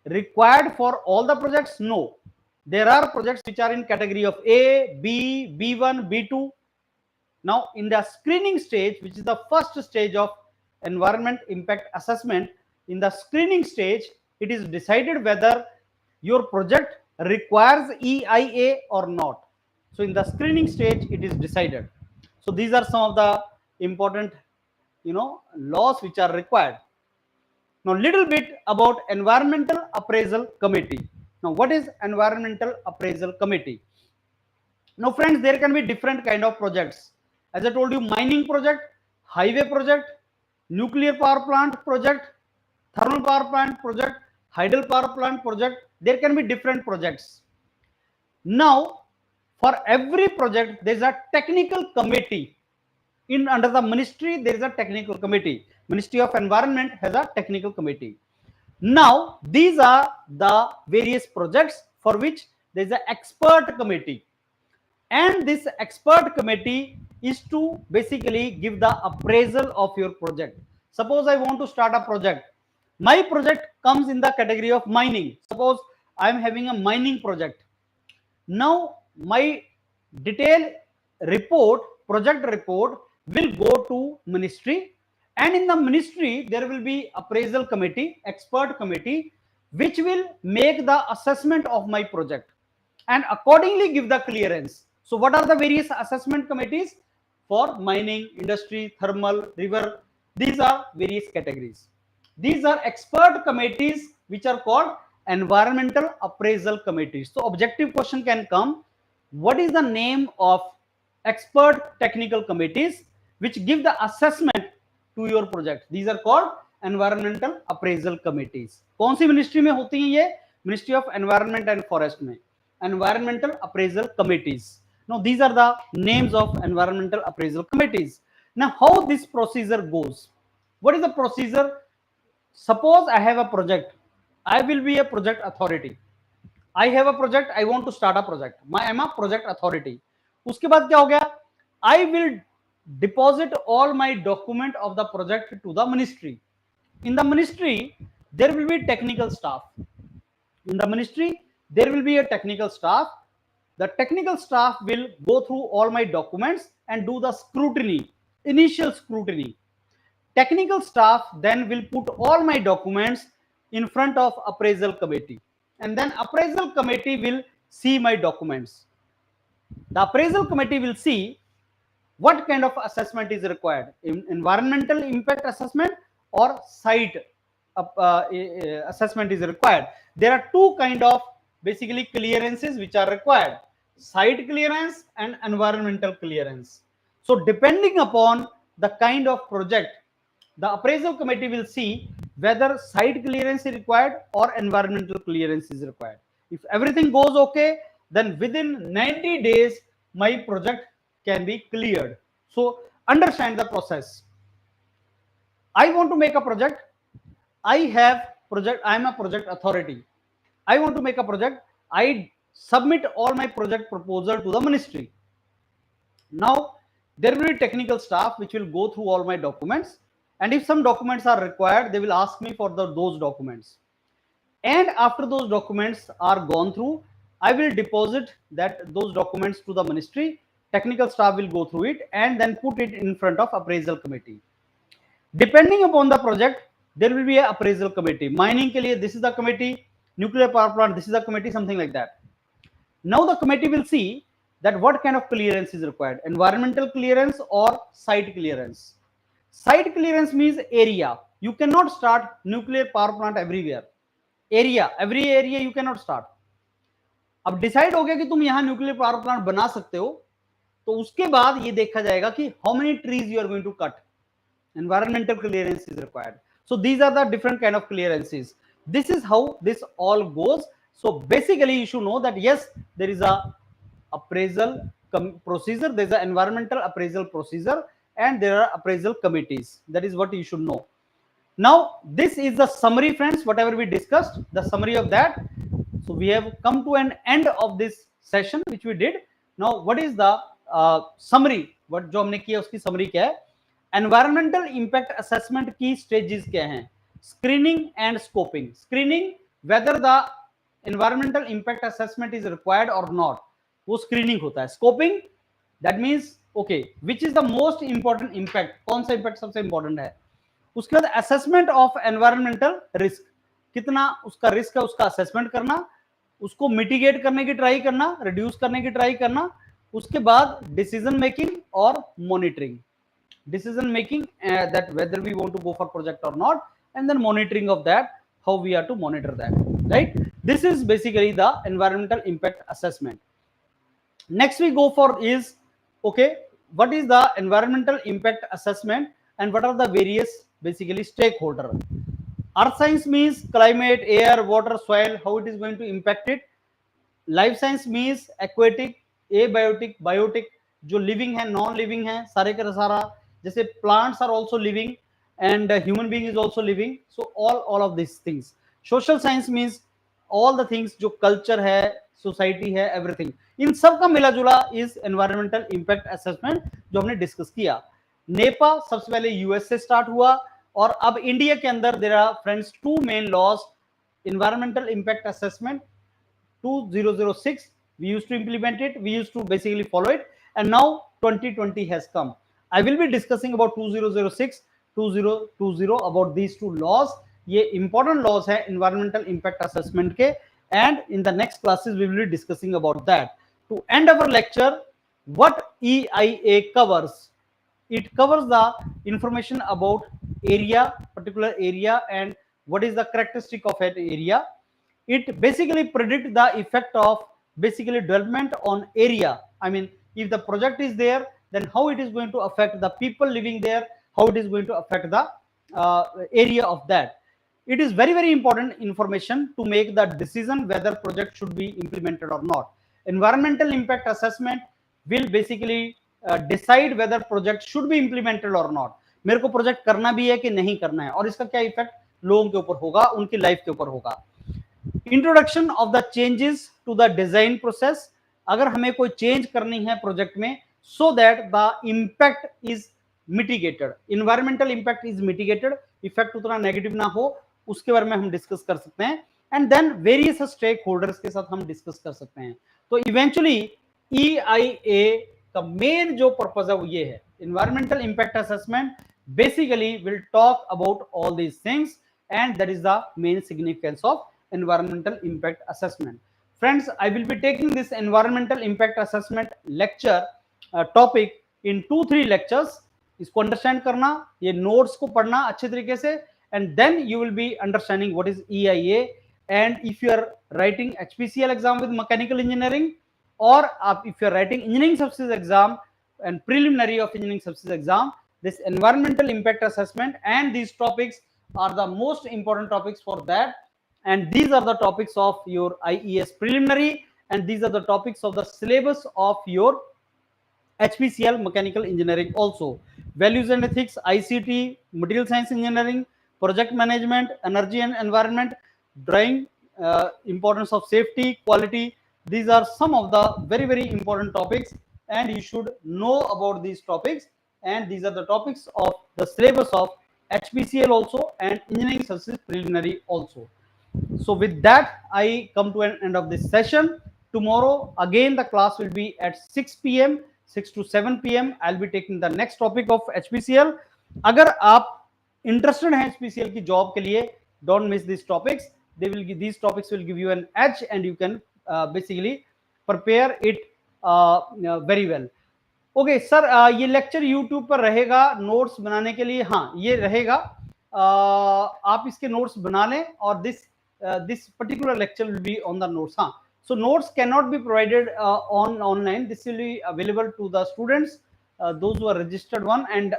required for all the projects? No. There are projects which are in category of A, B, B1, B2. Now, in the screening stage, which is the first stage of environment impact assessment, in the screening stage, it is decided whether your project requires EIA or not. So in the screening stage, it is decided. So these are some of the important, laws which are required. Now, little bit about Environmental Appraisal Committee. Now, what is Environmental Appraisal Committee? Now, friends, there can be different kind of projects. As I told you, mining project, highway project, nuclear power plant project, thermal power plant project, hydel power plant project. There can be different projects. Now, for every project, there is a technical committee. Under the ministry, there is a technical committee. Ministry of Environment has a technical committee. Now, these are the various projects for which there is an expert committee. And this expert committee is to basically give the appraisal of your project. Suppose I want to start a project. My project comes in the category of mining. Suppose I am having a mining project. Now, my detailed report, project report, will go to ministry, and in the ministry there will be appraisal committee, expert committee, which will make the assessment of my project and accordingly give the clearance. So what are the various assessment committees? For mining, industry, thermal, river, these are various categories. These are expert committees which are called environmental appraisal committees. So objective question can come, what is the name of expert technical committees which give the assessment to your project? These are called environmental appraisal committees. कौन सी ministry में होती हैं ये? Ministry of environment and forest में environmental appraisal committees. Now these are the names of environmental appraisal committees. Now how this procedure goes? What is the procedure? Suppose I have a project. I will be a project authority. I have a project. I want to start a project. I am a project authority. उसके बाद क्या हो गया? I will deposit all my document of the project to the ministry. In the ministry, there will be technical staff. In the ministry, there will be a technical staff. The technical staff will go through all my documents and do the scrutiny, initial scrutiny. Technical staff then will put all my documents in front of appraisal committee, and then appraisal committee will see my documents. The appraisal committee will see what kind of assessment is required, environmental impact assessment or site assessment is required. There are two kind of basically clearances which are required, site clearance and environmental clearance. So depending upon the kind of project, the appraisal committee will see whether site clearance is required or environmental clearance is required. If everything goes okay, then within 90 days, my project can be cleared. So understand the process. I want to make a project. I am a project authority. I want to make a project. I submit all my project proposal to the ministry. Now, there will be technical staff which will go through all my documents. And if some documents are required, they will ask me for those documents. And after those documents are gone through, I will deposit those documents to the ministry. Technical staff will go through it and then put it in front of appraisal committee. Depending upon the project, there will be an appraisal committee. Mining ke liye, this is the committee. Nuclear power plant, this is the committee, something like that. Now the committee will see that what kind of clearance is required, environmental clearance or site clearance. Site clearance means area. You cannot start nuclear power plant everywhere. Every area you cannot start. अब decide हो गया कि तुम यहां nuclear power plant बना सकते हो, तो उसके बाद ये देखा जाएगा कि how many trees you are going to cut. Environmental clearance is required. So these are the different kind of clearances. This is how this all goes. So basically you should know that yes, there is a appraisal procedure, there is an environmental appraisal procedure, and there are appraisal committees. That is what you should know. Now this is the summary, friends, whatever we discussed, the summary of that. So we have come to an end of this session which we did. Now what is the summary? What जो हमने किया उसकी summary क्या है? Environmental impact assessment की stages क्या हैं? Screening and scoping. Screening, whether the environmental impact assessment is required और नॉट, वो स्क्रीनिंग होता है. Scoping, that means okay which is the most important impact, कौन सा इंपैक्ट सबसे इंपॉर्टेंट है. उसके बाद असेसमेंट ऑफ एनवायरमेंटल रिस्क, कितना उसका रिस्क है उसका असेसमेंट करना, उसको मिटिगेट करने की ट्राई करना, रिड्यूस करने की ट्राई करना. उसके बाद डिसीजन मेकिंग और monitoring. Decision making that whether we want to go for project or not, and then monitoring of that, how we are to monitor that, right? This is basically the environmental impact assessment. Next we go for is, okay, what is the environmental impact assessment and what are the various basically stakeholder. Earth science means climate, air, water, soil, how it is going to impact it. Life science means aquatic, abiotic, biotic, जो living है, non living है, सारे का सारा, जैसे plants are also living and human being is also living. So all of this things. Social science means all the things जो culture है, society है, एवरीथिंग, इन सब का मिला जुला इज एनवायरमेंटल इंपैक्ट असेसमेंट जो हमने डिस्कस किया. नेपा सबसे पहले यूएस से स्टार्ट हुआ और अब इंडिया के अंदर there are friends two main laws. Environmental impact assessment 2006 we used to implement it, we used to basically follow it, and now 2020 has come. I will be discussing about 2006 2020 about these two laws. ये important laws है environmental impact assessment के, and in the next classes we will be discussing about that. To end our lecture, what EIA covers? It covers the information about area, particular area, and what is the characteristic of an area. It basically predict the effect of basically development on area. I mean, if the project is there, then how it is going to affect the people living there, how it is going to affect the area of that. It is very, very important information to make the decision whether project should be implemented or not. Environmental impact assessment will basically decide whether project should be implemented or not. मेरे को project करना भी है कि नहीं करना है, और इसका क्या इफेक्ट लोगों के ऊपर होगा, उनकी लाइफ के ऊपर होगा. Introduction of the changes to the design process. अगर हमें कोई चेंज करनी है प्रोजेक्ट में, so that the impact is mitigated, environmental impact is mitigated, effect उतना नेगेटिव ना हो, उसके बारे में हम डिस्कस कर सकते हैं. And then various stakeholders के साथ हम डिस्कस कर सकते हैं. तो इवेंचुअली EIA का मेन जो पर्पज है वो ये है, environmental impact assessment basically will talk about all these things, and that is the main significance of environmental impact assessment. Friends, I will be taking this environmental impact assessment lecture topic in 2-3 lectures. इसको understand करना, ये notes को पढ़ना अच्छे तरीके से, and then you will be understanding what is EIA. And if you are writing HPCL exam with mechanical engineering, or if you are writing engineering subsidies exam and preliminary of engineering subsidies exam, this environmental impact assessment and these topics are the most important topics for that. and these are the topics of your IES preliminary, and these are the topics of the syllabus of your HPCL mechanical engineering also. Values and ethics, ICT, material science engineering, project management, energy and environment, drawing, importance of safety, quality. These are some of the very important topics, and you should know about these topics, and these are the topics of the syllabus of HPCL also and engineering services preliminary also. So with that, I come to an end of this session. Tomorrow again the class will be at 6 p.m. 6 to 7 p.m. I'll be taking the next topic of HPCL. अगर आप interested हैं HPCL की job के लिए, don't miss these topics. These topics will give you an edge, and you can basically prepare it very well. Okay sir, ये lecture YouTube पर रहेगा notes बनाने के लिए? हाँ, ये रहेगा. आप इसके नोट्स बना लें, और this particular lecture will be on the notes. हाँ, so notes cannot be provided on online. This will be available to the students, those who are registered one, and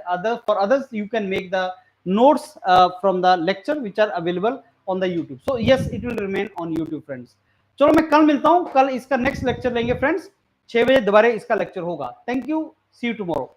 for others you can make the notes from the lecture which are available on the YouTube. So yes, it will remain on YouTube, friends. चलो मैं कल मिलता हूं. कल इसका next lecture लेंगे friends. 6 बजे दोबारा इसका लेक्चर होगा. Thank you. See you tomorrow.